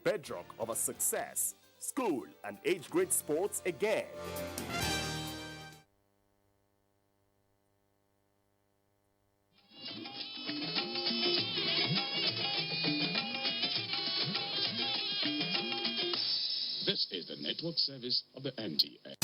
bedrock of our success, school and age-grade sports again. This is the network service of the NTA.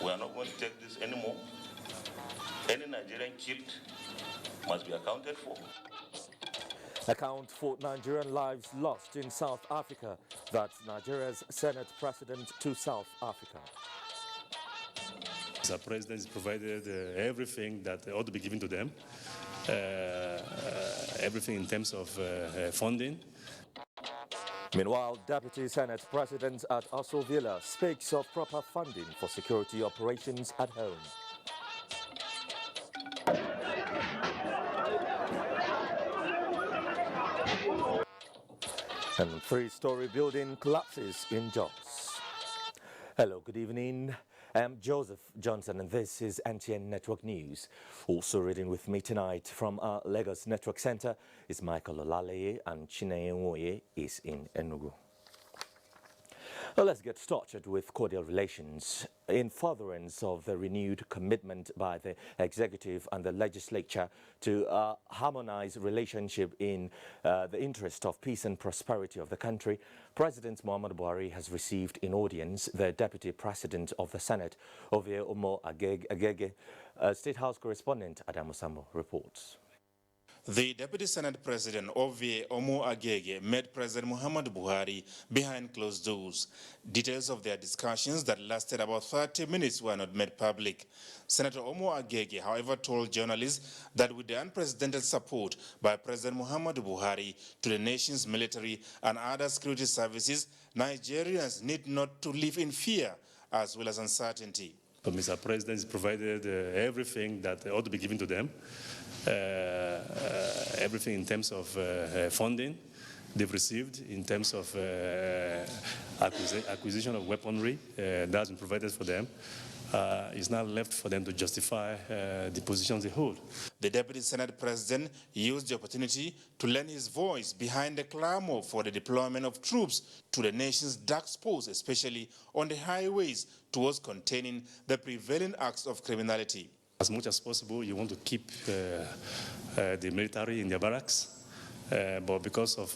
We are not going to take this anymore. Any Nigerian killed must be accounted for. Account for Nigerian lives lost in South Africa. That's Nigeria's Senate President to South Africa. The President has provided everything that ought to be given to them, everything in terms of funding. Meanwhile, Deputy Senate President at Aso Villa speaks of proper funding for security operations at home. And three-story building collapses in Jos. Hello, good evening. I'm Joseph Johnson and this is NTN Network News. Also reading with me tonight from our Lagos Network Center is Michael Olale and Chineye Nwoye is in Enugu. Well, let's get started with cordial relations. In furtherance of the renewed commitment by the executive and the legislature to harmonize relationship in the interest of peace and prosperity of the country, President Muhammadu Buhari has received in audience the Deputy President of the Senate, Ovie Omo Agege. State House correspondent Adamu Sambo reports. The Deputy Senate President, Ovie Omo Agege, met President Muhammadu Buhari behind closed doors. Details of their discussions that lasted about 30 minutes were not made public. Senator Omo Agege, however, told journalists that with the unprecedented support by President Muhammadu Buhari to the nation's military and other security services, Nigerians need not to live in fear as well as uncertainty. Mr. President has provided everything that ought to be given to them. Everything in terms of funding they've received, in terms of acquisition of weaponry that's been provided for them. It's now left for them to justify the positions they hold. The Deputy Senate President used the opportunity to lend his voice behind the clamor for the deployment of troops to the nation's dark spots, especially on the highways, towards containing the prevailing acts of criminality. As much as possible, you want to keep the military in their barracks, but because of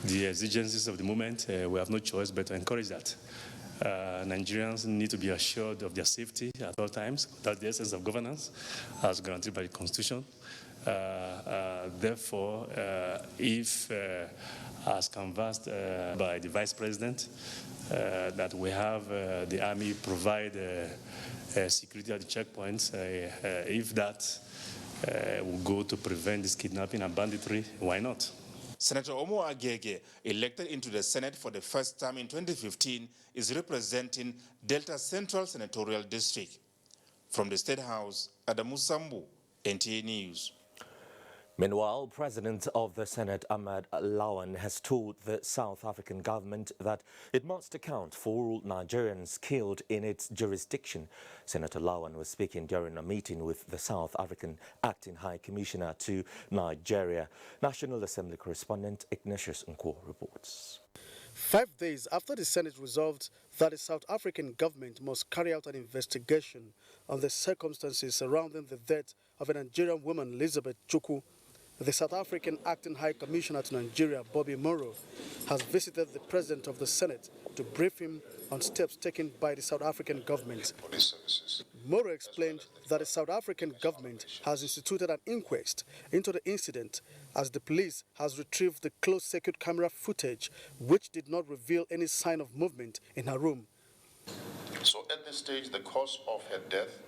the exigencies of the moment, we have no choice but to encourage that. Nigerians need to be assured of their safety at all times. That's the essence of governance, as guaranteed by the Constitution. Therefore, if, as canvassed by the Vice President, that we have the Army provide security at the checkpoints, if that will go to prevent this kidnapping and banditry, why not? Senator Omo Agege, elected into the Senate for the first time in 2015, is representing Delta Central Senatorial District. From the State House, Adamu Sambu, NTA News. Meanwhile, President of the Senate, Ahmed Lawan, has told the South African government that it must account for all Nigerians killed in its jurisdiction. Senator Lawan was speaking during a meeting with the South African Acting High Commissioner to Nigeria. National Assembly correspondent Ignatius Nkwo reports. 5 days after the Senate resolved that the South African government must carry out an investigation on the circumstances surrounding the death of a Nigerian woman, Elizabeth Chukwu, the South African Acting High Commissioner to Nigeria, Bobby Morrow, has visited the President of the Senate to brief him on steps taken by the South African government. Moro explained that the South African government has instituted an inquest into the incident as the police has retrieved the closed-circuit camera footage which did not reveal any sign of movement in her room. So at this stage, the cause of her death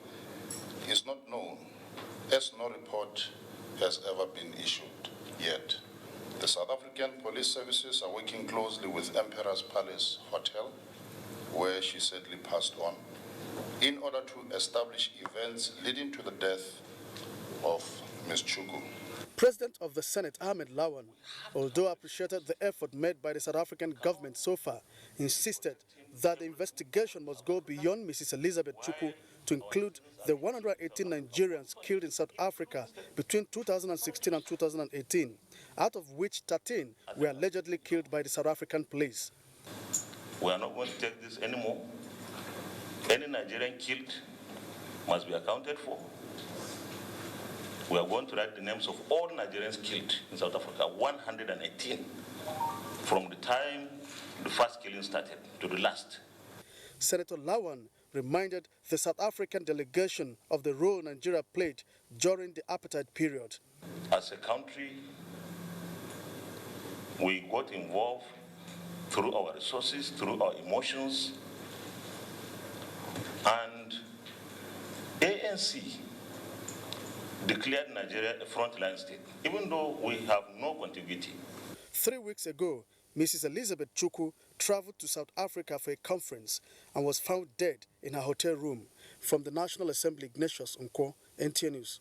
is not known, as no report has ever been issued yet. The South African police services are working closely with Emperor's Palace Hotel, where she sadly passed on, in order to establish events leading to the death of Ms. Chuku. President of the Senate, Ahmed Lawan, although appreciated the effort made by the South African government so far, insisted that the investigation must go beyond Mrs. Elizabeth Chuku to include the 118 Nigerians killed in South Africa between 2016 and 2018, out of which 13 were allegedly killed by the South African police. We are not going to take this anymore. Any Nigerian killed must be accounted for. We are going to write the names of all Nigerians killed in South Africa, 118, from the time the first killing started to the last. Senator Lawan reminded the South African delegation of the role Nigeria played during the apartheid period. As a country, we got involved through our resources, through our emotions, and ANC declared Nigeria a frontline state, even though we have no contiguity. 3 weeks ago, Mrs. Elizabeth Chuku traveled to South Africa for a conference and was found dead in her hotel room. From the National Assembly, Ignatius Unko, NTA News.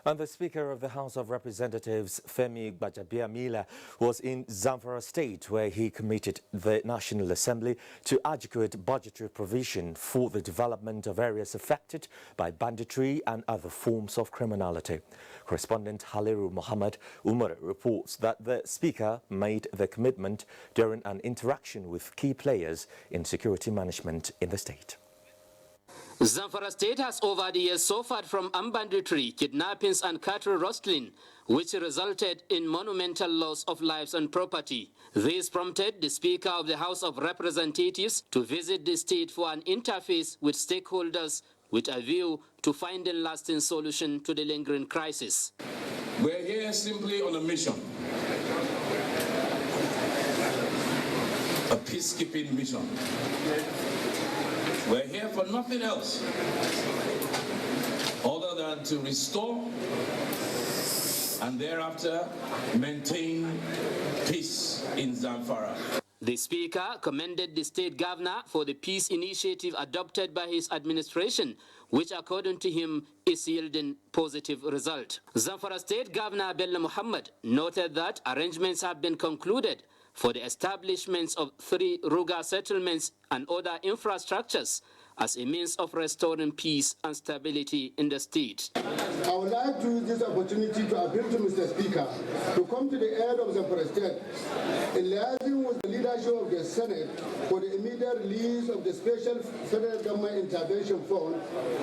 And the Speaker of the House of Representatives, Femi Gbajabiamila, was in Zamfara State, where he committed the National Assembly to adequate budgetary provision for the development of areas affected by banditry and other forms of criminality. Correspondent Haliru Muhammad Umar reports that the Speaker made the commitment during an interaction with key players in security management in the state. Zamfara State has over the years suffered from armed banditry, kidnappings and cattle rustling, which resulted in monumental loss of lives and property. This prompted the Speaker of the House of Representatives to visit the state for an interface with stakeholders with a view to finding lasting solution to the lingering crisis. We're here simply on a mission, a peacekeeping mission. We're here for nothing else other than to restore and thereafter maintain peace in Zamfara. The Speaker commended the State Governor for the peace initiative adopted by his administration, which according to him is yielding positive result. Zamfara State Governor Bello Muhammad noted that arrangements have been concluded for the establishments of 3 Ruga settlements and other infrastructures as a means of restoring peace and stability in the state. I would like to use this opportunity to appeal to Mr. Speaker to come to the aid of Zamfara State in liaising with the leadership of the Senate for the immediate release of the special federal government intervention fund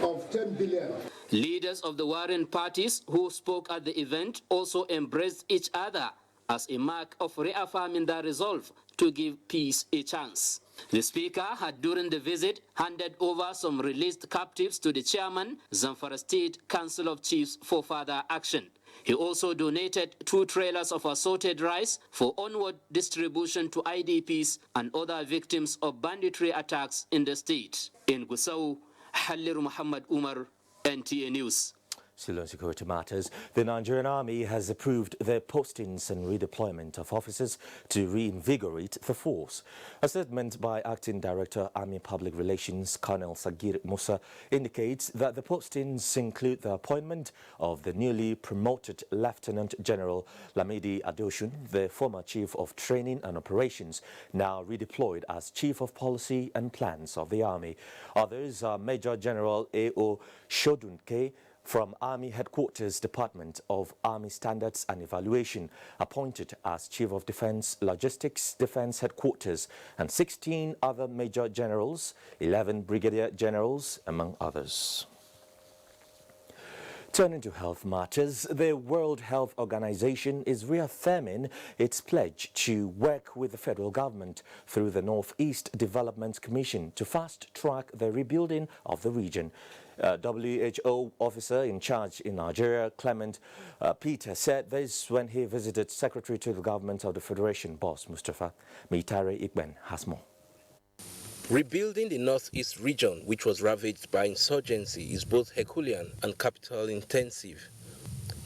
of 10 billion. Leaders of the warring parties who spoke at the event also embraced each other as a mark of reaffirming their resolve to give peace a chance. The Speaker had during the visit handed over some released captives to the chairman, Zamfara State Council of Chiefs, for further action. He also donated 2 trailers of assorted rice for onward distribution to IDPs and other victims of banditry attacks in the state. In Gusau, Haliru Muhammad Umar, NTA News. Still on security matters, the Nigerian Army has approved the postings and redeployment of officers to reinvigorate the force. A statement by Acting Director, Army Public Relations, Colonel Sagir Musa, indicates that the postings include the appointment of the newly promoted Lieutenant General Lamidi Adoshun, the former Chief of Training and Operations, now redeployed as Chief of Policy and Plans of the Army. Others are Major General A.O. Shodunke, from Army Headquarters Department of Army Standards and Evaluation, appointed as Chief of Defense Logistics Defense Headquarters, and 16 other Major Generals, 11 Brigadier Generals, among others. Turning to health matters, the World Health Organization is reaffirming its pledge to work with the federal government through the Northeast Development Commission to fast-track the rebuilding of the region. WHO officer in charge in Nigeria, Clement Peter, said this when he visited Secretary to the Government of the Federation, Boss Mustafa Mitare Ikben, has more. Rebuilding the northeast region, which was ravaged by insurgency, is both Herculean and capital intensive.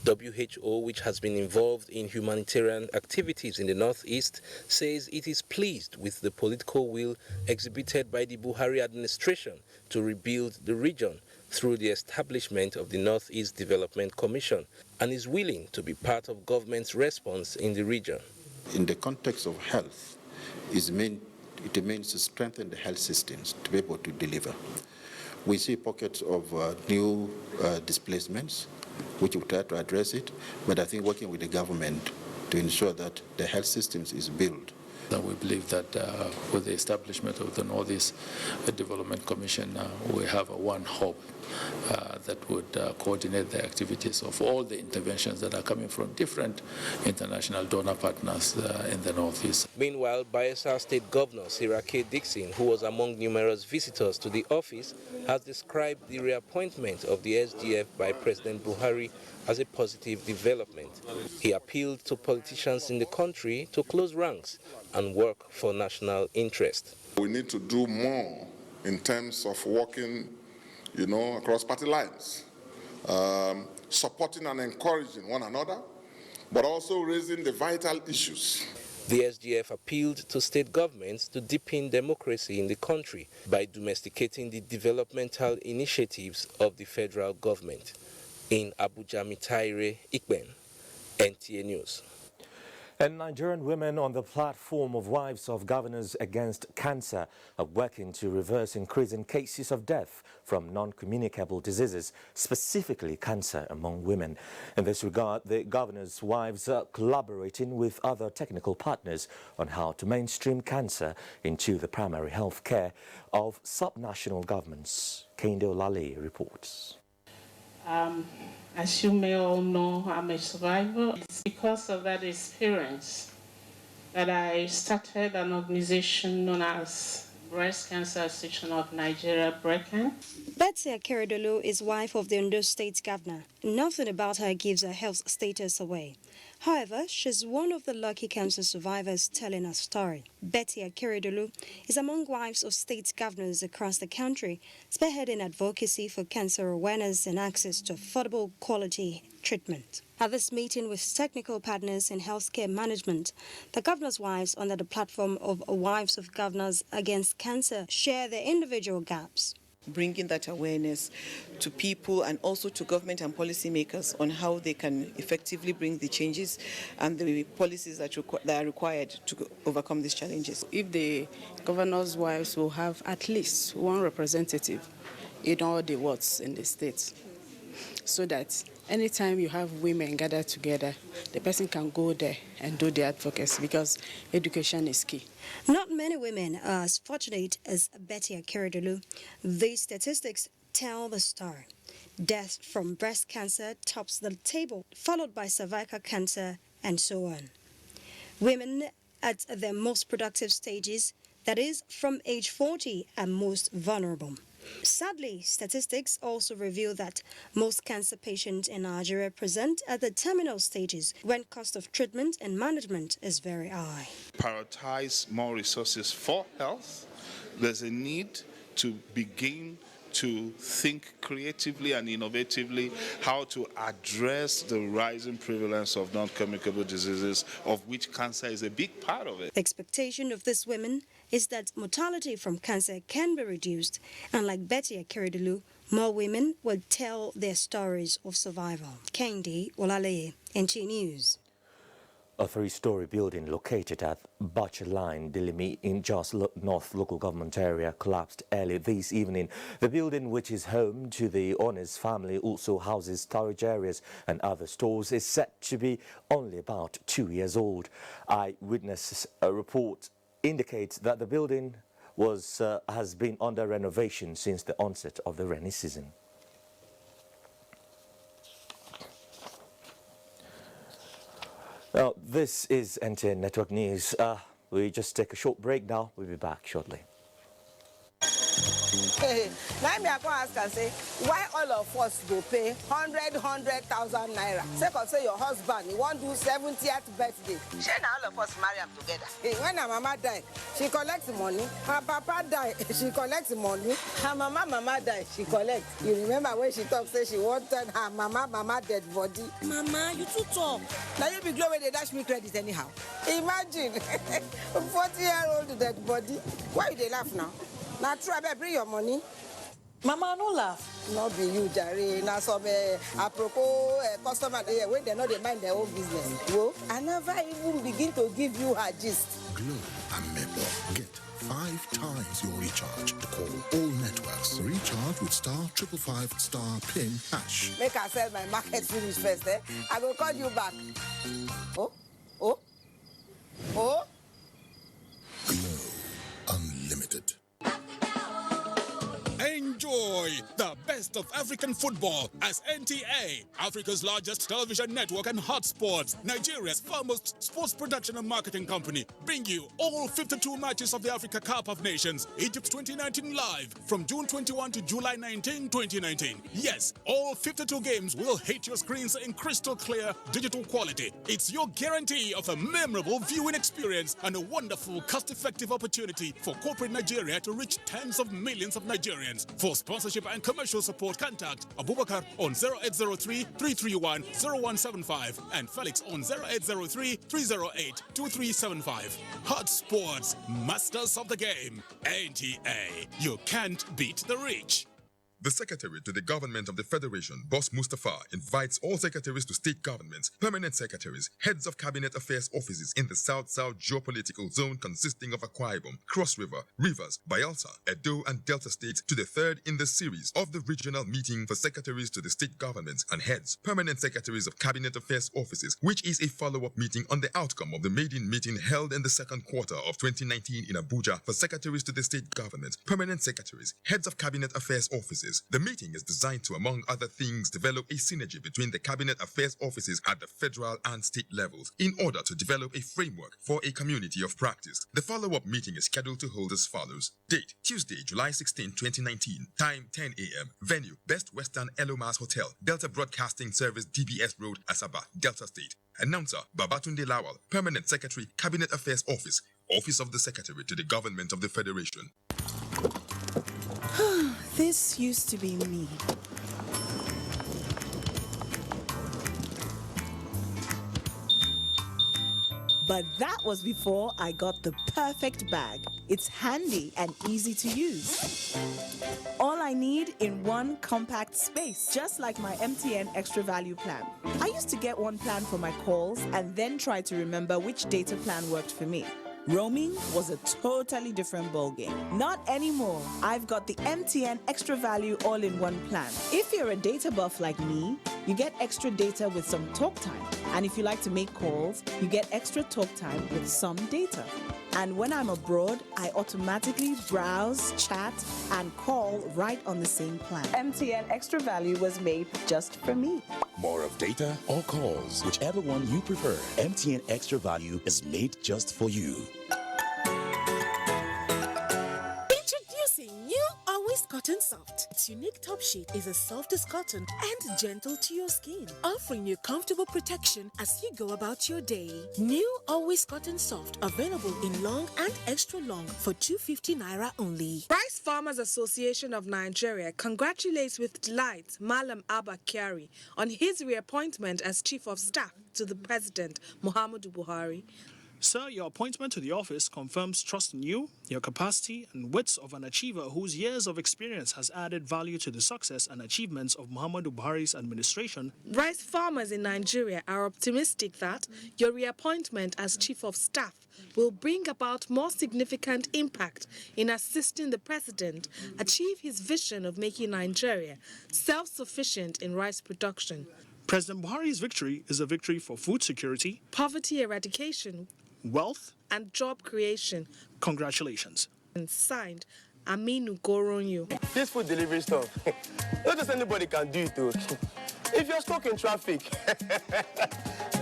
WHO, which has been involved in humanitarian activities in the northeast, says it is pleased with the political will exhibited by the Buhari administration to rebuild the region through the establishment of the Northeast Development Commission and is willing to be part of government's response in the region. In the context of health, it means to strengthen the health systems to be able to deliver. We see pockets of new displacements, which we try to address it, but I think working with the government to ensure that the health systems is built. We believe that with the establishment of the Northeast Development Commission, we have one hope that would coordinate the activities of all the interventions that are coming from different international donor partners in the Northeast. Meanwhile, Bayelsa State Governor Sirake Dixon, who was among numerous visitors to the office, has described the reappointment of the SDF by President Buhari as a positive development. He appealed to politicians in the country to close ranks and work for national interest. We need to do more in terms of working, across party lines, supporting and encouraging one another, but also raising the vital issues. The SDF appealed to state governments to deepen democracy in the country by domesticating the developmental initiatives of the federal government. In Abuja, Mitare Ikben, NTA News. And Nigerian women on the platform of Wives of Governors Against Cancer are working to reverse increasing cases of death from non-communicable diseases, specifically cancer among women. In this regard, the governors' wives are collaborating with other technical partners on how to mainstream cancer into the primary health care of subnational governments. Kende Olale reports. As you may all know, I'm a survivor. It's because of that experience that I started an organization known as Breast Cancer Association of Nigeria, BRECAN. Betty Akeredolu is wife of the Ondo State Governor. Nothing about her gives her health status away. However, she's one of the lucky cancer survivors telling her story. Betty Akeredolu is among wives of state governors across the country, spearheading advocacy for cancer awareness and access to affordable quality treatment. At this meeting with technical partners in healthcare management, the governors' wives under the platform of Wives of Governors Against Cancer share their individual gaps. Bringing that awareness to people and also to government and policymakers on how they can effectively bring the changes and the policies that are required to overcome these challenges. If the governor's wives will have at least one representative in all the wards in the state, so that anytime you have women gathered together, the person can go there and do the advocacy, because education is key. Not many women are as fortunate as Betty Akeredolu. These statistics tell the story. Death from breast cancer tops the table, followed by cervical cancer and so on. Women at their most productive stages, that is, from age 40, are most vulnerable. Sadly, statistics also reveal that most cancer patients in Nigeria present at the terminal stages when cost of treatment and management is very high. Prioritize more resources for health. There's a need to begin to think creatively and innovatively how to address the rising prevalence of non-communicable diseases, of which cancer is a big part of it. The expectation of these women is that mortality from cancer can be reduced, and like Betty Akeredolu, more women will tell their stories of survival. Kende Olale, NT News. A three-story building located at Butcher Line, Dilimi in Jos North local government area collapsed early this evening. The building, which is home to the owner's family, also houses storage areas and other stores, is said to be only about 2 years old. Eyewitness report indicates that the building has been under renovation since the onset of the rainy season. Now, this is NTN Network News. We just take a short break now. We'll be back shortly. Now me I go ask and say, why all of us go pay 100,000 naira? Say, cause say your husband, he want do 70th birthday. She now all of us marry them together. When her mama die, she collects money. Her papa die, she collects money. Her mama die, she collects. You remember when she talked, say she wanted her mama dead body. Mama, you too talk. Now you be glad when they dash me credit anyhow. Imagine, 40-year-old dead body. Why they laugh now? Now try to bring your money. Mama, no laugh. Not be you, Jerry. Now some apropos customer there when they know they mind their own business. Whoa, I never even begin to give you her gist. Glow and Maple. Get 5 times your recharge to call all networks. Recharge with *555*PIN#. Make her sell my market finish first, eh? I will call you back. Oh. Glow Unlimited. Enjoy the best of African football as NTA, Africa's largest television network and hotspots, Nigeria's foremost sports production and marketing company, bring you all 52 matches of the Africa Cup of Nations, Egypt 2019 live from June 21 to July 19, 2019. Yes, all 52 games will hit your screens in crystal clear digital quality. It's your guarantee of a memorable viewing experience and a wonderful cost-effective opportunity for corporate Nigeria to reach tens of millions of Nigerians. For sponsorship and commercial support, contact Abubakar on 0803-331-0175 and Felix on 0803-308-2375. Hot Sports, masters of the game. NTA, you can't beat the reach. The Secretary to the Government of the Federation, Boss Mustafa, invites all secretaries to state governments, permanent secretaries, heads of cabinet affairs offices in the South-South geopolitical zone consisting of Akwa Ibom, Cross River, Rivers, Bayelsa, Edo, and Delta states to the third in the series of the regional meeting for secretaries to the state governments and heads, permanent secretaries of cabinet affairs offices, which is a follow-up meeting on the outcome of the maiden meeting held in the second quarter of 2019 in Abuja for secretaries to the state governments, permanent secretaries, heads of cabinet affairs offices. The meeting is designed to, among other things, develop a synergy between the cabinet affairs offices at the federal and state levels in order to develop a framework for a community of practice. The follow-up meeting is scheduled to hold as follows. Date, Tuesday, July 16, 2019. Time, 10 a.m. Venue, Best Western Elomas Hotel, Delta Broadcasting Service, DBS Road, Asaba, Delta State. Announcer, Babatunde Lawal, Permanent Secretary, Cabinet Affairs Office, Office of the Secretary to the Government of the Federation. This used to be me. But that was before I got the perfect bag. It's handy and easy to use. All I need in one compact space, just like my MTN Extra Value plan. I used to get one plan for my calls and then try to remember which data plan worked for me. Roaming was a totally different ballgame. Not anymore. I've got the MTN Extra Value all-in-one plan. If you're a data buff like me, you get extra data with some talk time. And if you like to make calls, you get extra talk time with some data. And when I'm abroad, I automatically browse, chat, and call right on the same plan. MTN Extra Value was made just for me. More of data or calls, whichever one you prefer. MTN Extra Value is made just for you. Introducing new Always Cotton Soft. Its unique top sheet is as soft as cotton and gentle to your skin, offering you comfortable protection as you go about your day. New Always Cotton Soft, available in long and extra long for 250 naira only. Rice Farmers Association of Nigeria congratulates with delight Malam Abba Kyari on his reappointment as Chief of Staff to the President, Muhammadu Buhari. Sir, your appointment to the office confirms trust in you, your capacity, and wits of an achiever whose years of experience has added value to the success and achievements of Muhammadu Buhari's administration. Rice farmers in Nigeria are optimistic that your reappointment as Chief of Staff will bring about more significant impact in assisting the President achieve his vision of making Nigeria self-sufficient in rice production. President Buhari's victory is a victory for food security, poverty eradication, wealth, and job creation. Congratulations. And signed, Aminu Goronyo. This food delivery stuff, not just anybody can do it though. If you're stuck in traffic,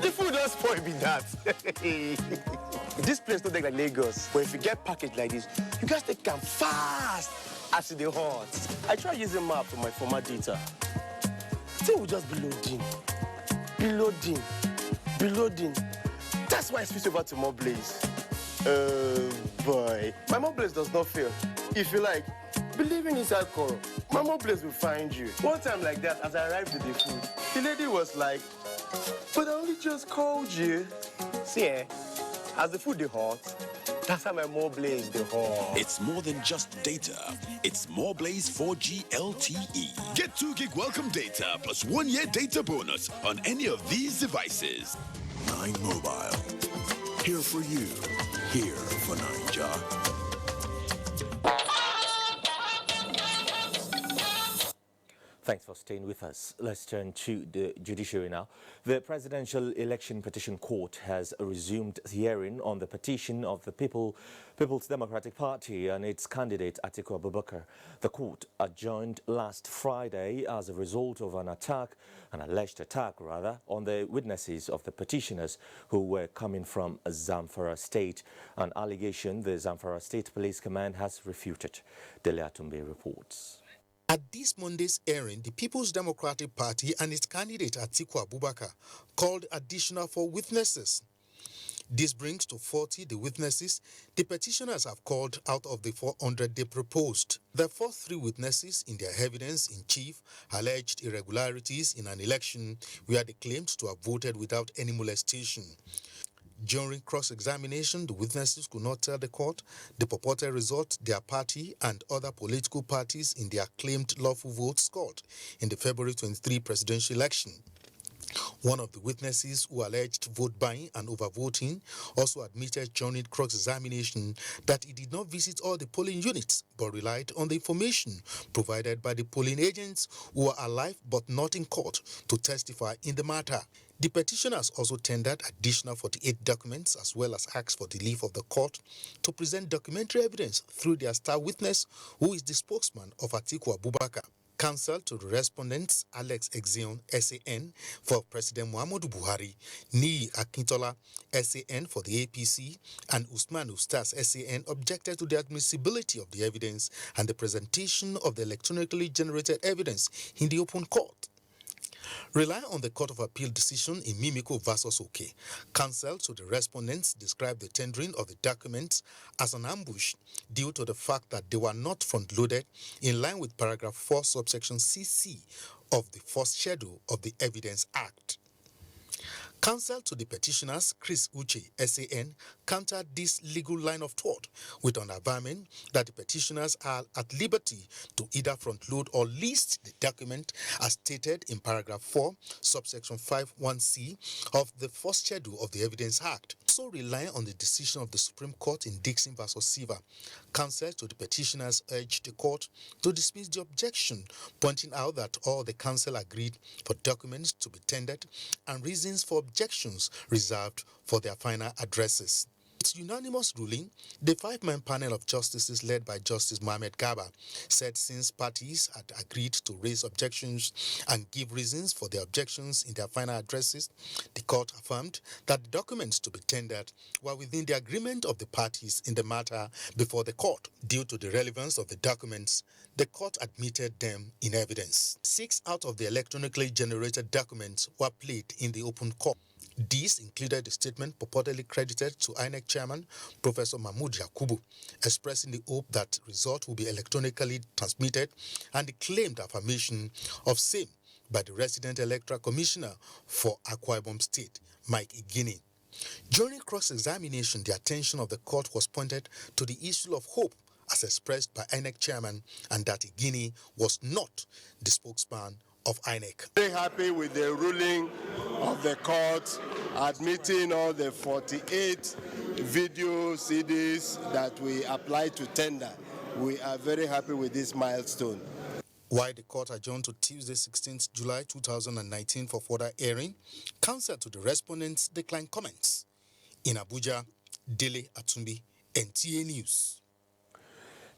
the food don't spoil be that. This place don't take like Lagos, but if you get packaged like this, you guys take them fast. as the hot. I try using map for my former data. Thing will just be loading. That's why I switched over to Morblaze. Boy, my Morblaze does not fail. If you like, believe in inside Koro, my Morblaze will find you. One time like that, as I arrived with the food, the lady was like, but I only just called you. See, as the food is hot, that's how my Morblaze is hot. It's more than just data. It's Morblaze 4G LTE. Get 2 gig welcome data plus 1 year data bonus on any of these devices. 9 Mobile. Here for you. Here for Nigeria. Thanks for staying with us. Let's turn to the judiciary now. The Presidential Election Petition Court has resumed hearing on the petition of the People's Democratic Party and its candidate Atiku Abubakar. The court adjourned last Friday as a result of an alleged attack on the witnesses of the petitioners who were coming from Zamfara State, an allegation the Zamfara State Police Command has refuted. Dele Atumbe reports. At this Monday's hearing, the People's Democratic Party and its candidate Atiku Abubakar called additional 4 witnesses. This brings to 40 the witnesses the petitioners have called out of the 400 they proposed. The first 3 witnesses in their evidence in chief alleged irregularities in an election where they claimed to have voted without any molestation. During cross-examination, the witnesses could not tell the court the purported result their party and other political parties in their claimed lawful votes scored in the February 23 presidential election. One of the witnesses who alleged vote buying and overvoting also admitted during cross-examination that he did not visit all the polling units but relied on the information provided by the polling agents who were alive but not in court to testify in the matter. The petitioners also tendered additional 48 documents as well as asked for the leave of the court to present documentary evidence through their star witness, who is the spokesman of Atiku Abubakar. Counsel to the respondents, Alex Exion, SAN, for President Muhammadu Buhari, Niyi Akintola, SAN, for the APC, and Usman Ustaz, SAN, objected to the admissibility of the evidence and the presentation of the electronically generated evidence in the open court. Relying on the Court of Appeal decision in Mimiko v. Oke, counsel to the respondents described the tendering of the documents as an ambush due to the fact that they were not front-loaded in line with paragraph 4 subsection CC of the first schedule of the Evidence Act. Counsel to the petitioners, Chris Uche, SAN, countered this legal line of thought with an averment that the petitioners are at liberty to either front-load or list the document as stated in paragraph 4, subsection 5(1)(c) of the first schedule of the Evidence Act. Also relying on the decision of the Supreme Court in Dixon v. Silva, counsel to the petitioners urged the court to dismiss the objection, pointing out that all the counsel agreed for documents to be tendered and reasons for objections reserved for their final addresses. Its unanimous ruling, the 5-man panel of justices led by Justice Mohamed Gaba said since parties had agreed to raise objections and give reasons for their objections in their final addresses, the court affirmed that the documents to be tendered were within the agreement of the parties in the matter before the court. Due to the relevance of the documents, the court admitted them in evidence. 6 out of the electronically generated documents were played in the open court. These included a statement purportedly credited to INEC chairman Professor Mahmoud Yakubu, expressing the hope that result will be electronically transmitted, and the claimed affirmation of same by the resident electoral commissioner for Akwa Ibom State, Mike Igini. During cross-examination, the attention of the court was pointed to the issue of hope as expressed by INEC chairman, and that Igini was not the spokesman of INEC. Very happy with the ruling of the court admitting all the 48 video CDs that we applied to tender. We are very happy with this milestone. While the court adjourned to Tuesday, 16th July 2019 for further hearing, counsel to the respondents declined comments. In Abuja, Dele Atumbi, NTA News.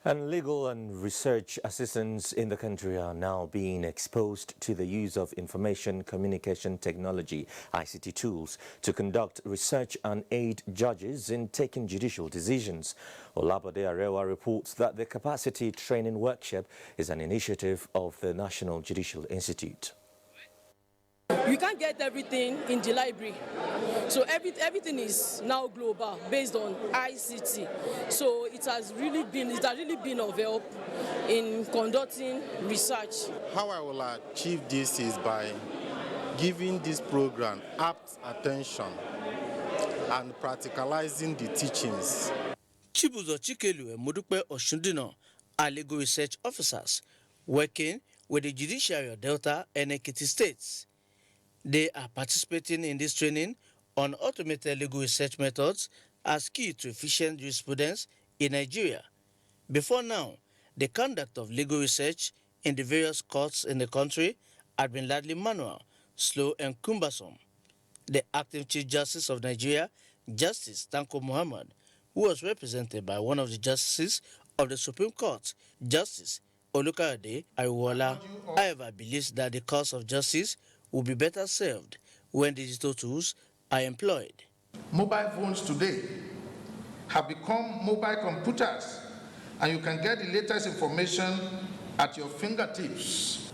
And legal and research assistants in the country are now being exposed to the use of information communication technology, ICT tools, to conduct research and aid judges in taking judicial decisions. Olabode Arewa reports that the capacity training workshop is an initiative of the National Judicial Institute. You can't get everything in the library, so everything is now global based on ICT. So it has really been of help in conducting research. How I will achieve this is by giving this program apt attention and practicalizing the teachings. Chibuzo Chikelu and Modupe Oshundino are legal research officers working with the Judiciary of Delta and Ekiti states. They are participating in this training on automated legal research methods as key to efficient jurisprudence in Nigeria. Before now, the conduct of legal research in the various courts in the country had been largely manual, slow and cumbersome. The acting Chief Justice of Nigeria, Justice Tanko Muhammad, who was represented by one of the justices of the Supreme Court, Justice Olukayode Ariwola, however, believes that the cause of justice will be better served when digital tools are employed. Mobile phones today have become mobile computers, and you can get the latest information at your fingertips.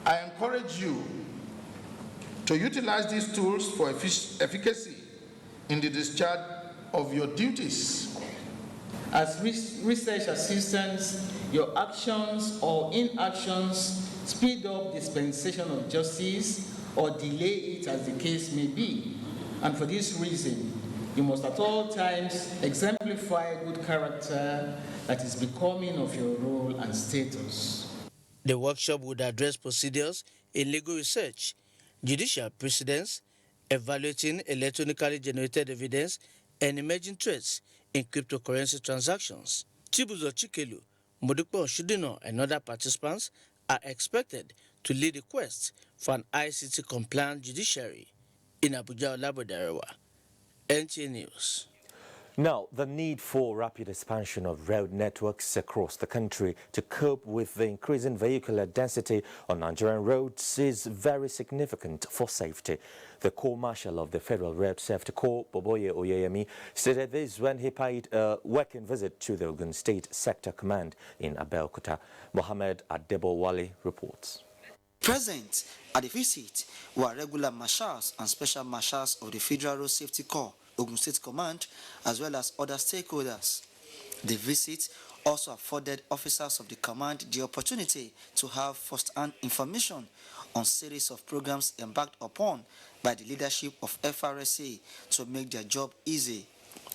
I encourage you to utilize these tools for efficacy in the discharge of your duties. As research assistants, your actions or inactions speed up dispensation of justice or delay it as the case may be. And for this reason, you must at all times exemplify good character that is becoming of your role and status. The workshop would address procedures in legal research, judicial precedents, evaluating electronically generated evidence, and emerging threats in cryptocurrency transactions. Chibuzo Chikelu, Modupe Oshundino, and other participants are expected to lead the quest for an ICT-compliant judiciary. In Abuja, Olabode Arewa, NTA News. Now, the need for rapid expansion of road networks across the country to cope with the increasing vehicular density on Nigerian roads is very significant for safety. The Corps Marshal of the Federal Road Safety Corps, Boboye Oyeyemi, stated this when he paid a working visit to the Ogun State Sector Command in Abeokuta. Mohammed Adebowale reports. Present at the visit were regular marshals and special marshals of the Federal Road Safety Corps, Ogun State Command, as well as other stakeholders. The visit also afforded officers of the command the opportunity to have first-hand information on series of programs embarked upon by the leadership of FRSA to make their job easy.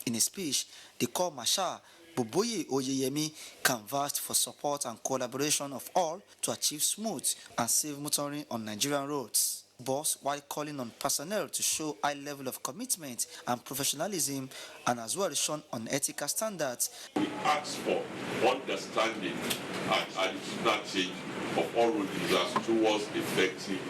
In a speech, the Corps Marshal Boboye Oyeyemi canvassed for support and collaboration of all to achieve smooth and safe motoring on Nigerian roads. Boss, while calling on personnel to show high level of commitment and professionalism, and as well shown on ethical standards. We ask for understanding and attitudinal change of all road users towards effective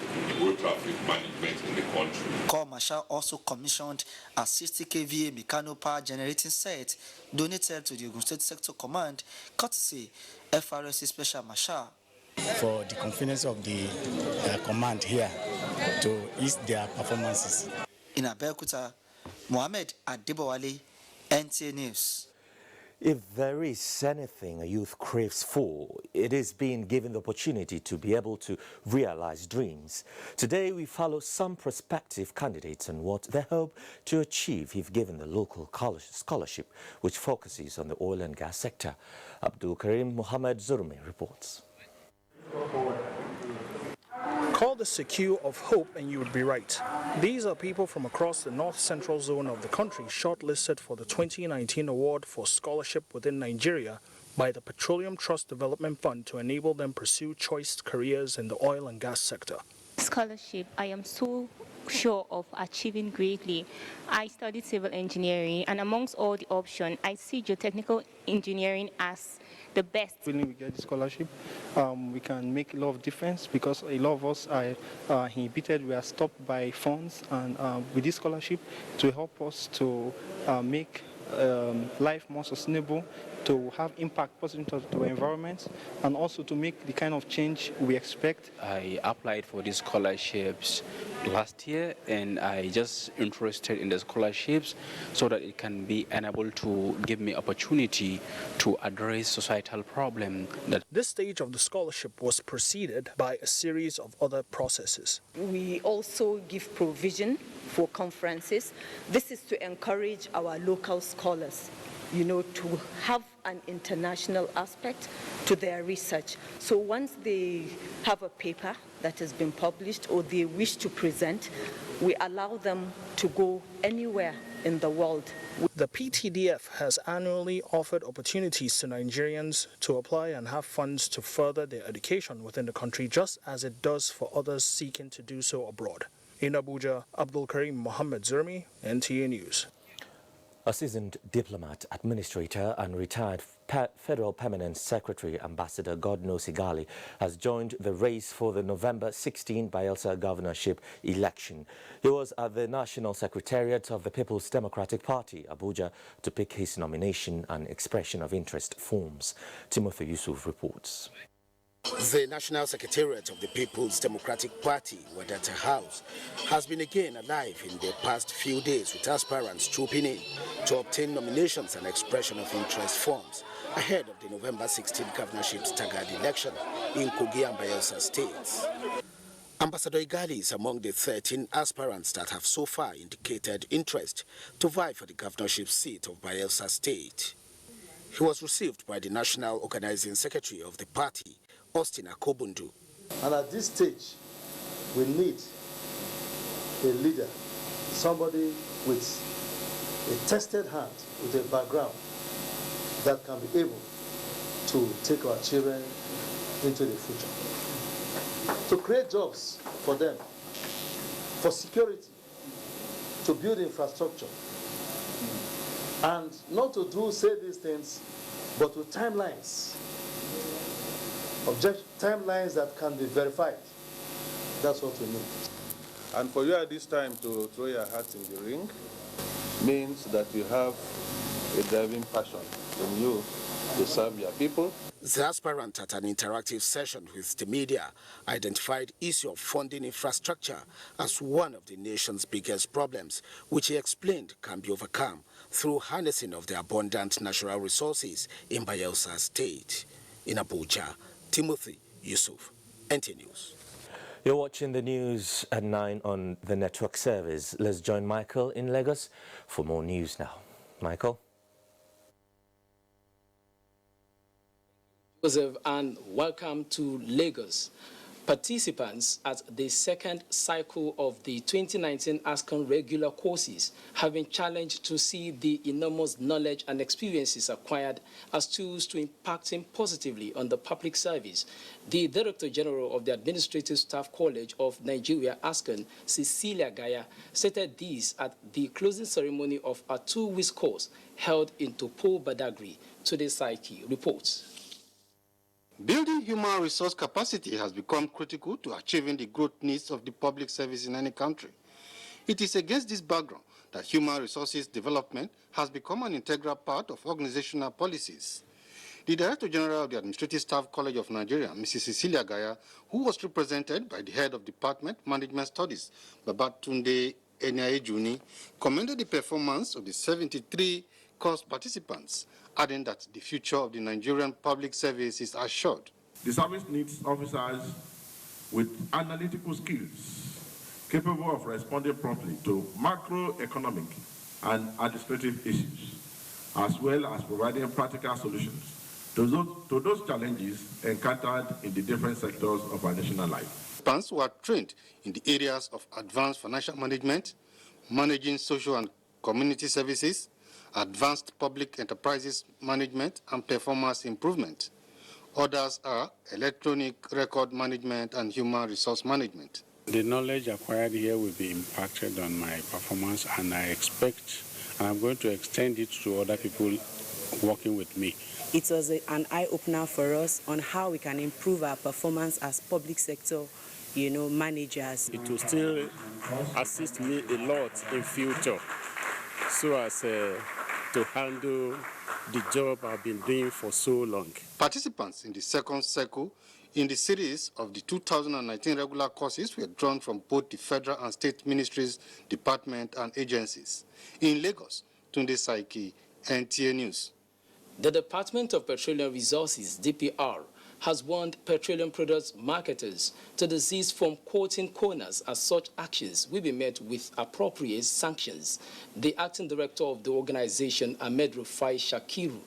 road traffic management in the country. Corps Marshal also commissioned a 60 kVA mechanical power generating set donated to the Ogun State Sector Command, courtesy FRSC Special Marshal. For the convenience of the command here to ease their performances. In Abeokuta, Mohammed Adebowale, NTA News. If there is anything a youth craves for, it is being given the opportunity to be able to realize dreams. Today we follow some prospective candidates on what they hope to achieve if given the local scholarship, which focuses on the oil and gas sector. Abdul Karim Mohammed Zurmi reports. Call the secure of hope and you would be right. These are people from across the north-central zone of the country shortlisted for the 2019 award for scholarship within Nigeria by the Petroleum Trust Development Fund to enable them pursue choice careers in the oil and gas sector. Scholarship, I am so sure of achieving greatly. I studied civil engineering, and amongst all the options, I see geotechnical engineering as the best. When we get the scholarship, we can make a lot of difference because a lot of us are inhibited, we are stopped by funds, and with this scholarship, to help us to make life more sustainable, to have impact positive to the environment and also to make the kind of change we expect. I applied for these scholarships last year, and I just interested in the scholarships so that it can be enabled to give me opportunity to address societal problem. This stage of the scholarship was preceded by a series of other processes. We also give provision for conferences. This is to encourage our local scholars, to have an international aspect to their research. So once they have a paper that has been published or they wish to present, we allow them to go anywhere in the world. The PTDF has annually offered opportunities to Nigerians to apply and have funds to further their education within the country, just as it does for others seeking to do so abroad. In Abuja, Abdul Karim Mohammed Zermi, NTA News. A seasoned diplomat, administrator and retired Federal Permanent Secretary Ambassador Godno Sigali has joined the race for the November 16 Bayelsa governorship election. He was at the National Secretariat of the People's Democratic Party, Abuja, to pick his nomination and expression of interest forms. Timothy Yusuf reports. The National Secretariat of the People's Democratic Party, Wadata House, has been again alive in the past few days with aspirants trooping in to obtain nominations and expression of interest forms ahead of the November 16 governorship staggered election in Kogi and Bayelsa states. Ambassador Igali is among the 13 aspirants that have so far indicated interest to vie for the governorship seat of Bayelsa State. He was received by the National Organizing Secretary of the party, Austin Akobundu. And at this stage, we need a leader, somebody with a tested hand, with a background that can be able to take our children into the future, to create jobs for them, for security, to build infrastructure, and not to say these things, but with timelines. Timelines that can be verified. That's what we need. And for you at this time to throw your hat in the ring means that you have a driving passion in you to serve your people. The aspirant at an interactive session with the media identified issue of funding infrastructure as one of the nation's biggest problems, which he explained can be overcome through harnessing of the abundant natural resources in Bayelsa State. In Abuja, Timothy Yusuf, NT News. You're watching the news at 9 on the network service. Let's join Michael in Lagos for more news now. Michael? Joseph, and welcome to Lagos. Participants at the second cycle of the 2019 ASCON regular courses have been challenged to see the enormous knowledge and experiences acquired as tools to impacting positively on the public service. The Director General of the Administrative Staff College of Nigeria, ASCON, Cecilia Gaya, stated this at the closing ceremony of a 2-week course held in Topo Badagry. Today's Psyche reports. Building human resource capacity has become critical to achieving the growth needs of the public service in any country. It is against this background that human resources development has become an integral part of organizational policies. The Director General of the Administrative Staff College of Nigeria, Mrs. Cecilia Gaya, who was represented by the Head of Department Management Studies, Babatunde Eniaejuni, commended the performance of the 73 course participants, adding that the future of the Nigerian public service is assured. The service needs officers with analytical skills, capable of responding promptly to macroeconomic and administrative issues, as well as providing practical solutions to those challenges encountered in the different sectors of our national life. Participants were trained in the areas of advanced financial management, managing social and community services, advanced public enterprises management, and performance improvement. Others are electronic record management and human resource management. The knowledge acquired here will be impacted on my performance, and I expect, and I'm going to extend it to other people working with me. It was an eye-opener for us on how we can improve our performance as public sector managers. It will still assist me a lot in future so as to handle the job I've been doing for so long. Participants in the second cycle in the series of the 2019 regular courses were drawn from both the federal and state ministries, departments, and agencies. In Lagos, Tunde Saiki, NTA News. The Department of Petroleum Resources, DPR, has warned petroleum products marketers to desist from quoting corners, as such actions will be met with appropriate sanctions. The acting director of the organization, Ahmed Rufai Shakiru,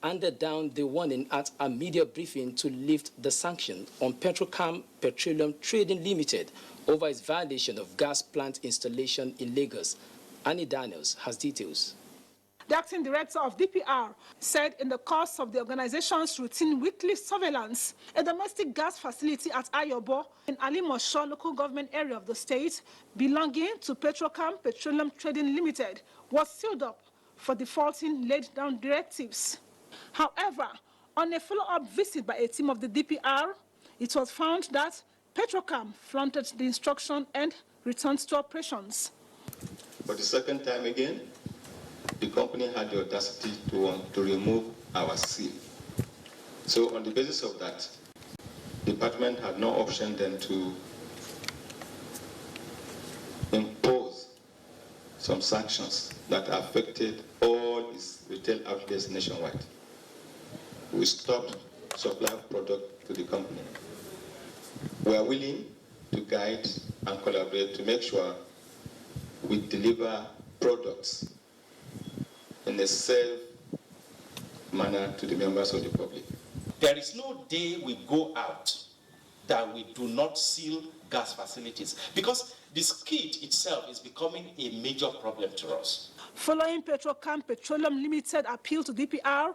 handed down the warning at a media briefing to lift the sanction on Petroleum Trading Limited over its violation of gas plant installation in Lagos. Annie Daniels has details. The acting director of DPR said in the course of the organization's routine weekly surveillance, a domestic gas facility at Ayobo in Alimosho local government area of the state belonging to Petroleum Trading Limited was sealed up for defaulting laid down directives. However, on a follow-up visit by a team of the DPR, it was found that Petrocam flaunted the instruction and returned to operations. But the second time again, the company had the audacity to remove our seal. So on the basis of that, the department had no option than to impose some sanctions that affected all its retail outlets nationwide. We stopped supply of product to the company. We are willing to guide and collaborate to make sure we deliver products in a safe manner to the members of the public. There is no day we go out that we do not seal gas facilities, because the skid itself is becoming a major problem to us. Following Petroleum Limited appeal to DPR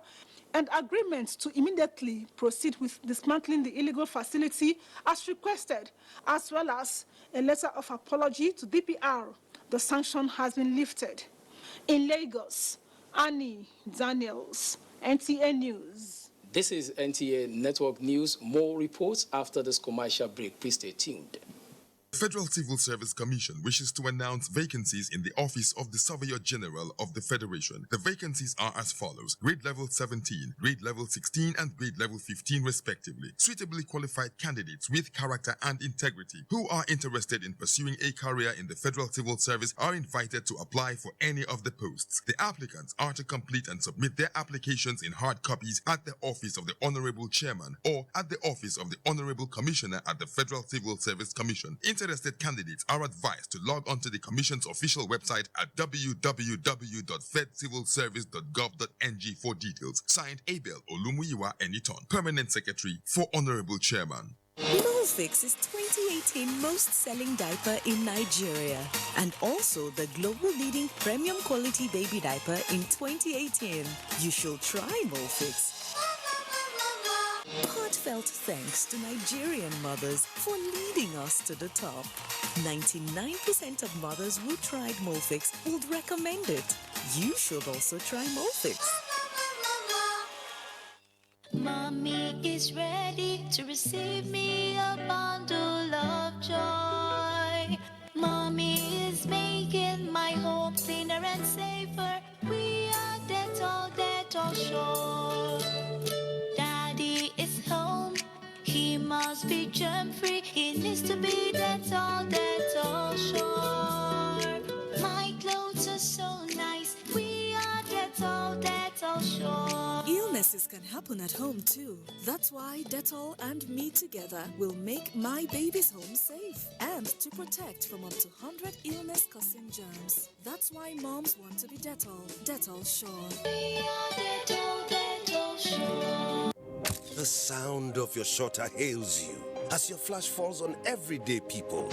and agreement to immediately proceed with dismantling the illegal facility as requested, as well as a letter of apology to DPR, the sanction has been lifted. In Lagos, Annie Daniels, NTA News. This is NTA Network News. More reports after this commercial break. Please stay tuned. The Federal Civil Service Commission wishes to announce vacancies in the Office of the Surveyor General of the Federation. The vacancies are as follows: grade level 17, grade level 16, and grade level 15 respectively. Suitably qualified candidates with character and integrity who are interested in pursuing a career in the Federal Civil Service are invited to apply for any of the posts. The applicants are to complete and submit their applications in hard copies at the Office of the Honorable Chairman or at the Office of the Honorable Commissioner at the Federal Civil Service Commission. Interested candidates are advised to log on to the Commission's official website at www.fedcivilservice.gov.ng for details. Signed, Abel Olumuyiwa Eniton, Permanent Secretary for Honorable Chairman. Molfix is 2018 most selling diaper in Nigeria and also the global leading premium quality baby diaper in 2018. You should try Molfix. Heartfelt thanks to Nigerian mothers for leading us to the top. 99% of mothers who tried Molfix would recommend it. You should also try Molfix. Mommy is ready to receive me a bundle of joy. Mommy is making my home cleaner and safer. We are Dettol sure. Daddy is home. He must be germ-free. He needs to be Dettol sure. My clothes are so nice. We are Dettol sure. Illnesses can happen at home too. That's why Dettol and me together will make my baby's home safe and to protect from up to 100 illness-causing germs. That's why moms want to be Dettol sure. We are Dettol sure. The sound of your shutter hails you as your flash falls on everyday people.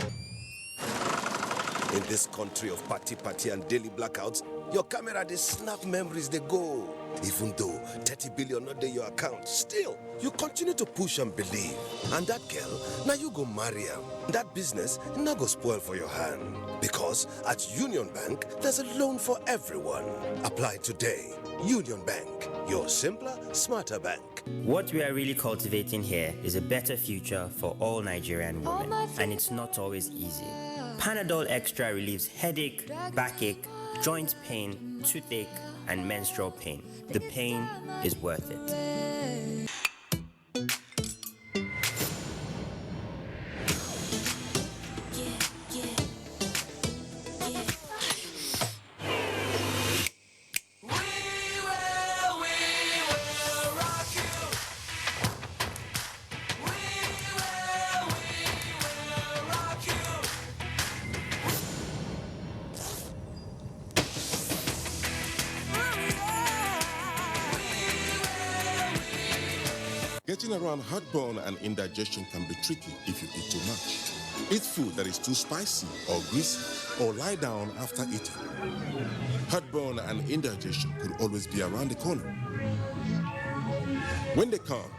In this country of party and daily blackouts, your camera they snap memories they go. Even though 30 billion not in your account, still you continue to push and believe. And that girl, now you go marry her. That business now go spoil for your hand. Because at Union Bank, there's a loan for everyone. Apply today. Union Bank, your simpler, smarter bank. What we are really cultivating here is a better future for all Nigerian women, and it's not always easy. Panadol Extra relieves headache, backache, joint pain, toothache, and menstrual pain. The pain is worth it. Getting around heartburn and indigestion can be tricky if you eat too much. Eat food that is too spicy or greasy, or lie down after eating. Heartburn and indigestion could always be around the corner. When they come,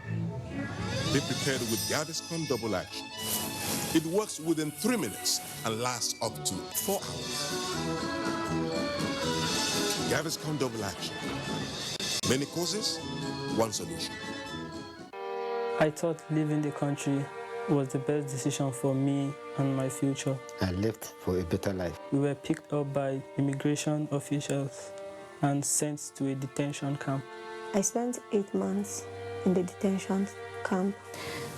be prepared with Gaviscon Double Action. It works within 3 minutes and lasts up to 4 hours. Gaviscon Double Action. Many causes, one solution. I thought leaving the country was the best decision for me and my future. I left for a better life. We were picked up by immigration officials and sent to a detention camp. I spent 8 months in the detention camp.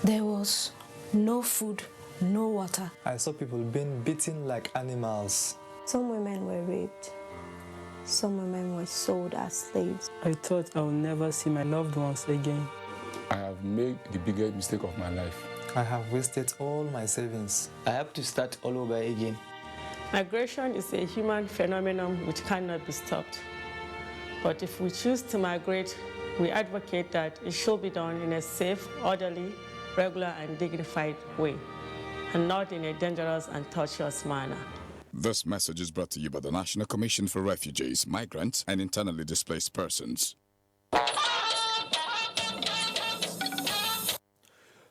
There was no food, no water. I saw people being beaten like animals. Some women were raped. Some women were sold as slaves. I thought I would never see my loved ones again. I have made the biggest mistake of my life. I have wasted all my savings. I have to start all over again. Migration is a human phenomenon which cannot be stopped. But if we choose to migrate, we advocate that it should be done in a safe, orderly, regular, and dignified way, and not in a dangerous and tortuous manner. This message is brought to you by the National Commission for Refugees, Migrants, and Internally Displaced Persons.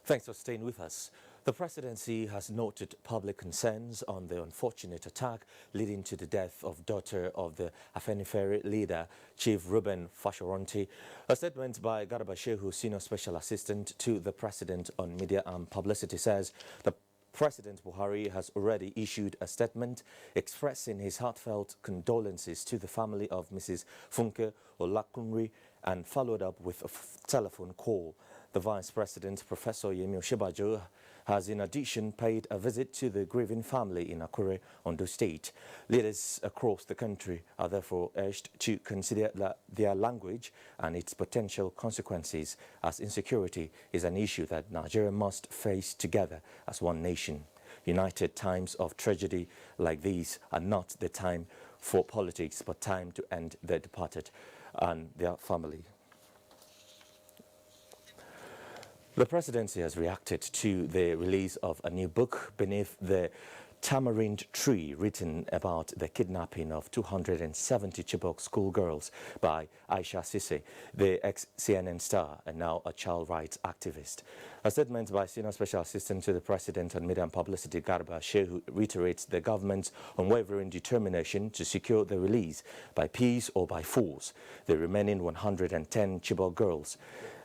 Thanks for staying with us. The Presidency has noted public concerns on the unfortunate attack leading to the death of daughter of the Afenifere leader, Chief Reuben Fashoranti. A statement by Garba Shehu, Senior Special Assistant to the President on Media and Publicity, says the President Buhari has already issued a statement expressing his heartfelt condolences to the family of Mrs. Funke Olakunri and followed up with a telephone call. The Vice President, Professor Yemi Oshibajo, has in addition paid a visit to the grieving family in Akure, Ondo State. Leaders across the country are therefore urged to consider their language and its potential consequences, as insecurity is an issue that Nigeria must face together as one nation. United times of tragedy like these are not the time for politics, but time to end the departed and their family. The Presidency has reacted to the release of a new book, Beneath the Tamarind Tree, written about the kidnapping of 270 Chibok schoolgirls by Aisha Sise, the ex-CNN star and now a child rights activist. A statement by Senior Special Assistant to the President on Media and Publicity, Garba Shehu, reiterates the government's unwavering determination to secure the release by peace or by force the remaining 110 Chibok girls,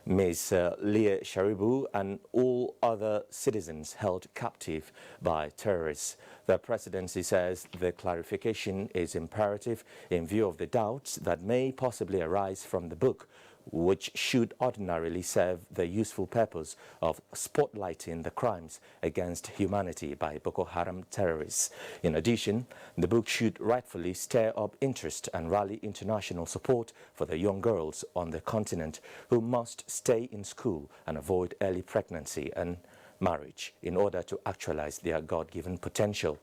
Ms. Leah Sharibu, and all other citizens held captive by terrorists. The Presidency says the clarification is imperative in view of the doubts that may possibly arise from the book, which should ordinarily serve the useful purpose of spotlighting the crimes against humanity by Boko Haram terrorists. In addition, the book should rightfully stir up interest and rally international support for the young girls on the continent who must stay in school and avoid early pregnancy and marriage in order to actualize their God-given potential.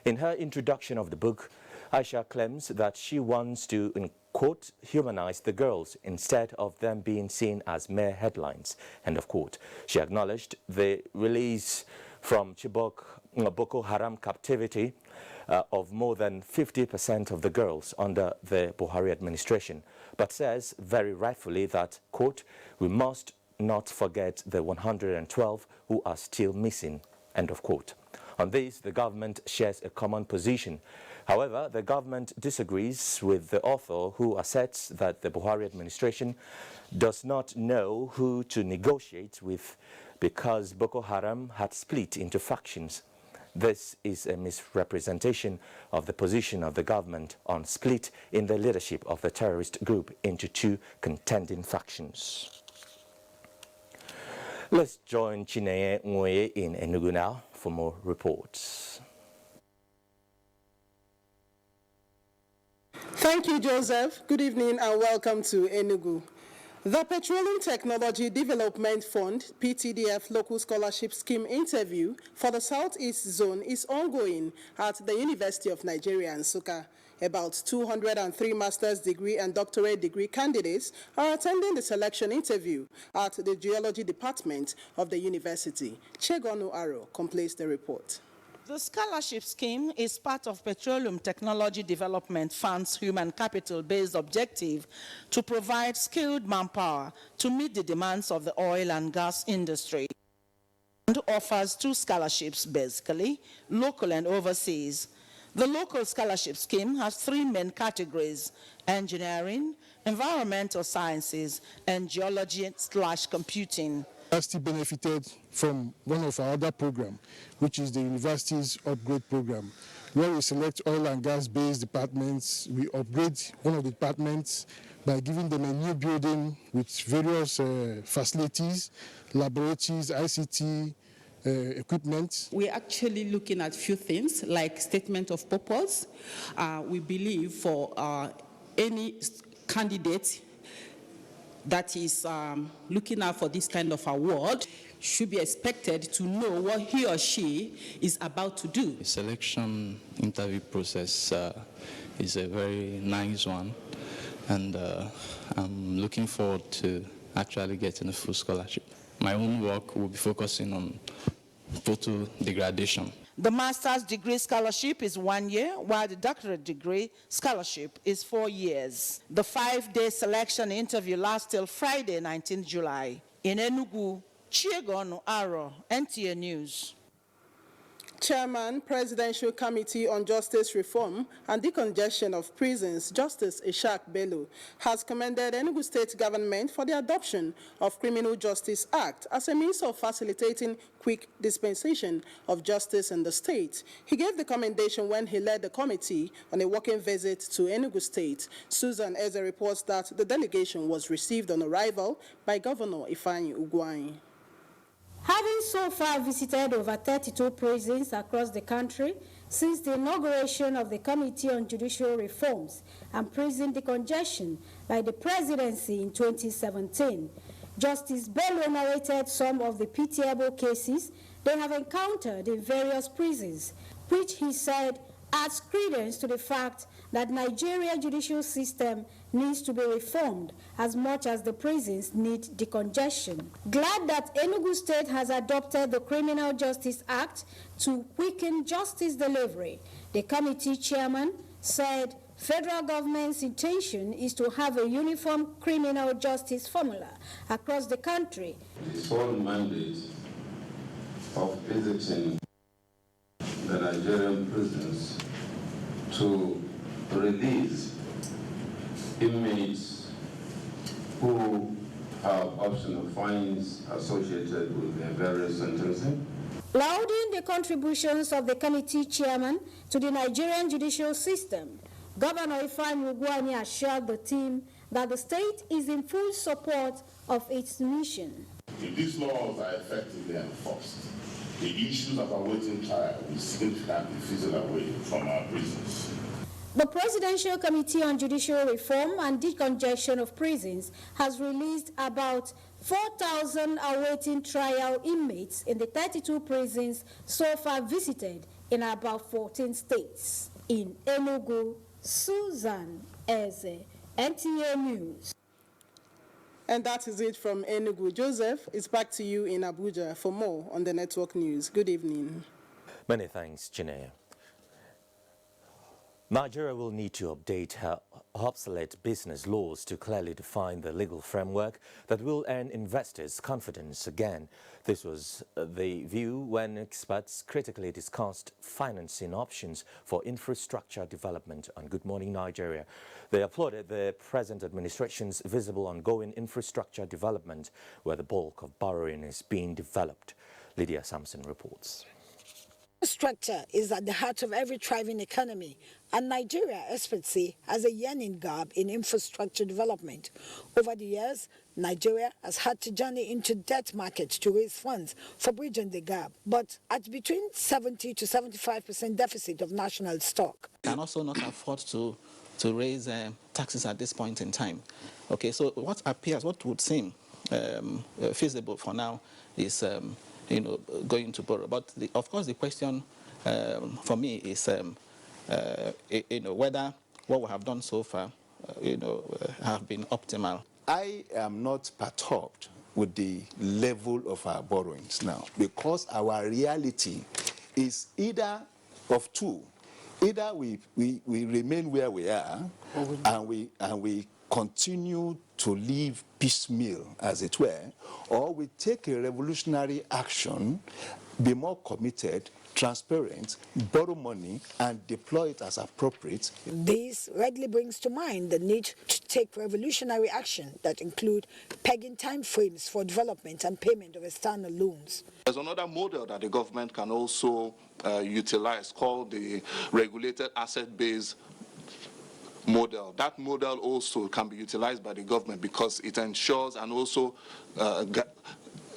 In her introduction of the book, Aisha claims that she wants to, quote, humanize the girls instead of them being seen as mere headlines, end of quote. She acknowledged the release from Chibok Boko Haram captivity of more than 50% of the girls under the Buhari administration, but says very rightfully that, quote, we must not forget the 112 who are still missing, end of quote. On this, the government shares a common position. However, the government disagrees with the author, who asserts that the Buhari administration does not know who to negotiate with because Boko Haram had split into factions. This is a misrepresentation of the position of the government on split in the leadership of the terrorist group into two contending factions. Let's join Chineye Nwoye in Enugu now for more reports. Thank you, Joseph. Good evening and welcome to Enugu. The Petroleum Technology Development Fund, PTDF Local Scholarship Scheme interview for the Southeast Zone is ongoing at the University of Nigeria, Nsukka. About 203 master's degree and doctorate degree candidates are attending the selection interview at the Geology Department of the university. Chegonu Aro completes the report. The scholarship scheme is part of Petroleum Technology Development Fund's human capital-based objective to provide skilled manpower to meet the demands of the oil and gas industry. And offers two scholarships, basically, local and overseas. The local scholarship scheme has three main categories: engineering, environmental sciences, and geology/computing. University benefited from one of our other programs, which is the University's Upgrade Program, where we select oil and gas-based departments. We upgrade one of the departments by giving them a new building with various facilities, laboratories, ICT, equipment. We're actually looking at a few things like statement of purpose. We believe for any candidate that is looking out for this kind of award should be expected to know what he or she is about to do. The selection interview process is a very nice one, and I'm looking forward to actually getting a full scholarship. My own work will be focusing on photo degradation. The master's degree scholarship is 1 year, while the doctorate degree scholarship is 4 years. The 5-day selection interview lasts till Friday, 19th July. In Enugu, Chiegonu Aro, NTA News. Chairman, Presidential Committee on Justice Reform and Decongestion of Prisons, Justice Ishaq Bello, has commended Enugu State Government for the adoption of Criminal Justice Act as a means of facilitating quick dispensation of justice in the state. He gave the commendation when he led the committee on a working visit to Enugu State. Susan Eze reports that the delegation was received on arrival by Governor Ifeanyi Ugwuanyi. Having so far visited over 32 prisons across the country since the inauguration of the Committee on Judicial Reforms and Prison Decongestion by the Presidency in 2017, Justice Bello narrated some of the pitiable cases they have encountered in various prisons, which he said adds credence to the fact that Nigeria's judicial system needs to be reformed as much as the prisons need decongestion. Glad that Enugu State has adopted the Criminal Justice Act to quicken justice delivery, the committee chairman said federal government's intention is to have a uniform criminal justice formula across the country. The sole mandate of visiting the Nigerian prisons to release inmates who have optional fines associated with their various sentencing. Lauding the contributions of the committee chairman to the Nigerian judicial system, Governor Ifeanyi Ugwuanyi assured the team that the state is in full support of its mission. If these laws are effectively enforced, the issues of awaiting trial will significantly fizzle away from our prisons. The Presidential Committee on Judicial Reform and Decongestion of Prisons has released about 4,000 awaiting trial inmates in the 32 prisons so far visited in about 14 states. In Enugu, Susan Eze, NTA News. And that is it from Enugu. Joseph, it's back to you in Abuja for more on the network news. Good evening. Many thanks, Chineye. Nigeria will need to update her obsolete business laws to clearly define the legal framework that will earn investors' confidence again. This was the view when experts critically discussed financing options for infrastructure development on Good Morning Nigeria. They applauded the present administration's visible ongoing infrastructure development, where the bulk of borrowing is being developed. Lydia Sampson reports. Infrastructure is at the heart of every thriving economy, and Nigeria, experts say, has a yearning gap in infrastructure development. Over the years, Nigeria has had to journey into debt markets to raise funds for bridging the gap, but at between 70 to 75% deficit of national stock. Can also not afford to raise taxes at this point in time. Okay, so what would seem feasible for now is going to borrow. But of course, the question for me is whether what we have done so far, have been optimal. I am not perturbed with the level of our borrowings now, because our reality is either of two. Either we remain where we are, and we continue to live piecemeal, as it were, or we take a revolutionary action, be more committed, transparent, borrow money, and deploy it as appropriate. This readily brings to mind the need to take revolutionary action that include pegging time frames for development and payment of external loans. There's another model that the government can also utilize called the regulated asset-based model. That model also can be utilized by the government because it ensures and also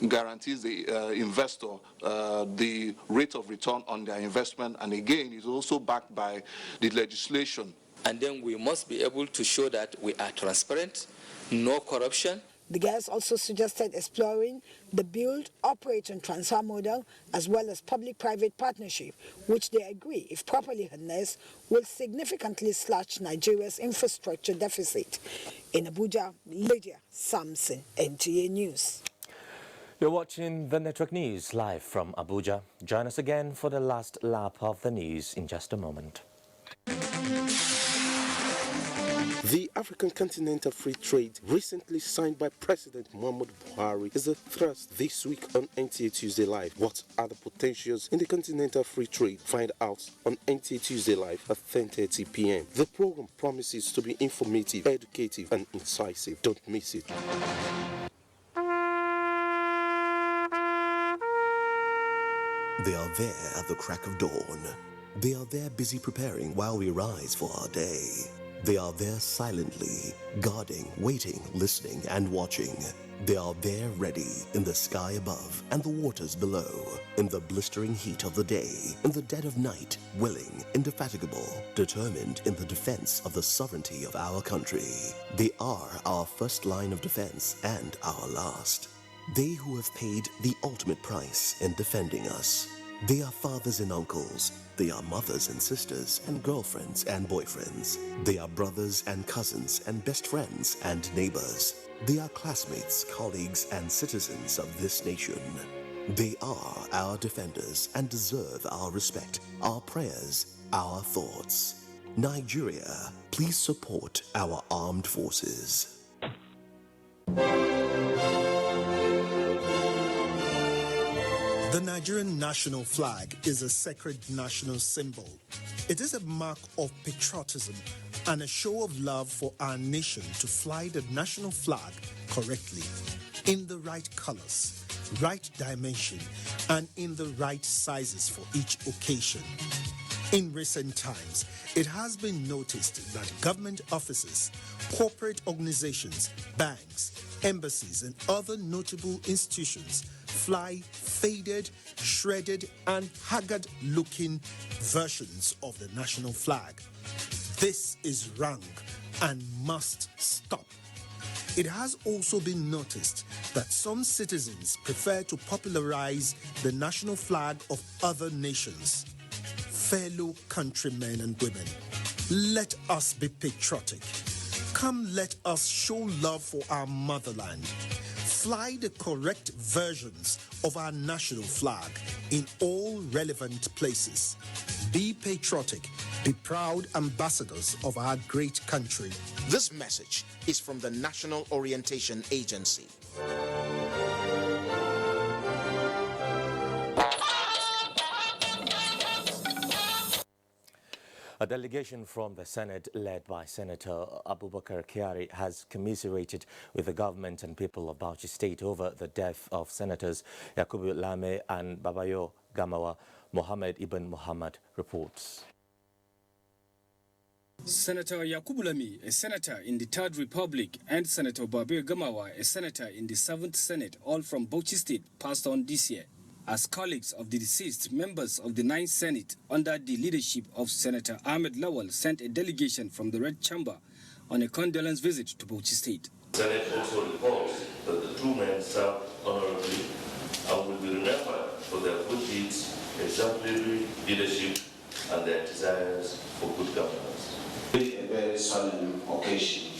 guarantees the investor the rate of return on their investment, and again is also backed by the legislation. And then we must be able to show that we are transparent, no corruption. The guys also suggested exploring the build, operate and transfer model as well as public-private partnership, which they agree, if properly harnessed, will significantly slash Nigeria's infrastructure deficit. In Abuja, Lydia Samson, NTA News. You're watching the Network News live from Abuja. Join us again for the last lap of the news in just a moment. The African Continental Free Trade, recently signed by President Muhammadu Buhari, is the thrust this week on NTA Tuesday Live. What are the potentials in the Continental Free Trade? Find out on NTA Tuesday Live at 10:30 p.m. The program promises to be informative, educative, and incisive. Don't miss it. They are there at the crack of dawn. They are there busy preparing while we rise for our day. They are there silently, guarding, waiting, listening, and watching. They are there ready in the sky above and the waters below, in the blistering heat of the day, in the dead of night, willing, indefatigable, determined in the defense of the sovereignty of our country. They are our first line of defense and our last. They who have paid the ultimate price in defending us. They are fathers and uncles. They are mothers and sisters and girlfriends and boyfriends. They are brothers and cousins and best friends and neighbors. They are classmates, colleagues, and citizens of this nation. They are our defenders and deserve our respect, our prayers, our thoughts. Nigeria, please support our armed forces. The Nigerian national flag is a sacred national symbol. It is a mark of patriotism and a show of love for our nation to fly the national flag correctly, in the right colors, right dimension, and in the right sizes for each occasion. In recent times, it has been noticed that government offices, corporate organizations, banks, embassies, and other notable institutions fly faded, shredded, and haggard-looking versions of the national flag. This is wrong and must stop. It has also been noticed that some citizens prefer to popularize the national flag of other nations. Fellow countrymen and women, let us be patriotic. Come, let us show love for our motherland. Fly the correct versions of our national flag in all relevant places. Be patriotic. Be proud ambassadors of our great country. This message is from the National Orientation Agency. A delegation from the Senate, led by Senator Abubakar Kyari, has commiserated with the government and people of Bauchi State over the death of Senators Yakubu Lame and Babayo Gamawa. Mohammed Ibn Muhammad reports. Senator Yakubu Lami, a senator in the Third Republic, and Senator Babir Gamawa, a senator in the 7th Senate, all from Bauchi State, passed on this year. As colleagues of the deceased, members of the 9th Senate, under the leadership of Senator Ahmed Lawal, sent a delegation from the Red Chamber on a condolence visit to Bauchi State. The Senate also reports that the two men served honorably and will be remembered for their good deeds, exemplary leadership, and their desires for good governance. A very solemn occasion,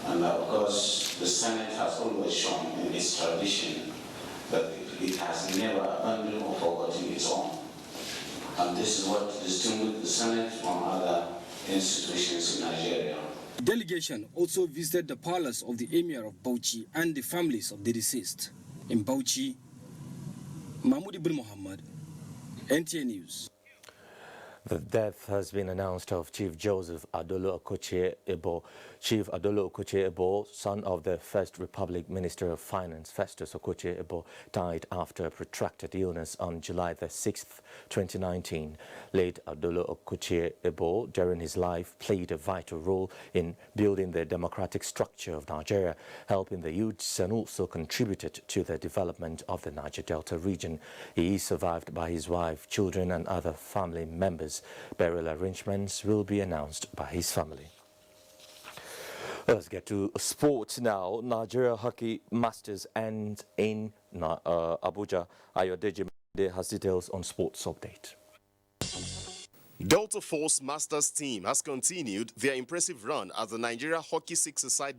and of course the Senate has always shown in its tradition that it has never abandoned or forgotten its own, and this is what distinguishes the Senate from other institutions in Nigeria. The delegation also visited the palace of the Emir of Bauchi and the families of the deceased. In Bauchi, Mahmoud Ibn Muhammad, NTA News. The death has been announced of Chief Joseph Adolo Okochie Ebo. Chief Adolo Okochie Ebo, son of the First Republic Minister of Finance Festus Okochie Ebo, died after a protracted illness on July the 6th, 2019. Late Adolo Okochie Ebo, during his life, played a vital role in building the democratic structure of Nigeria, helping the youths, and also contributed to the development of the Niger Delta region. He is survived by his wife, children, and other family members. Burial arrangements will be announced by his family. Let's get to sports now. Nigeria Hockey Masters ends in Abuja. Ayodeji has details on sports update. Delta Force Masters team has continued their impressive run as the Nigeria Hockey Six-a-side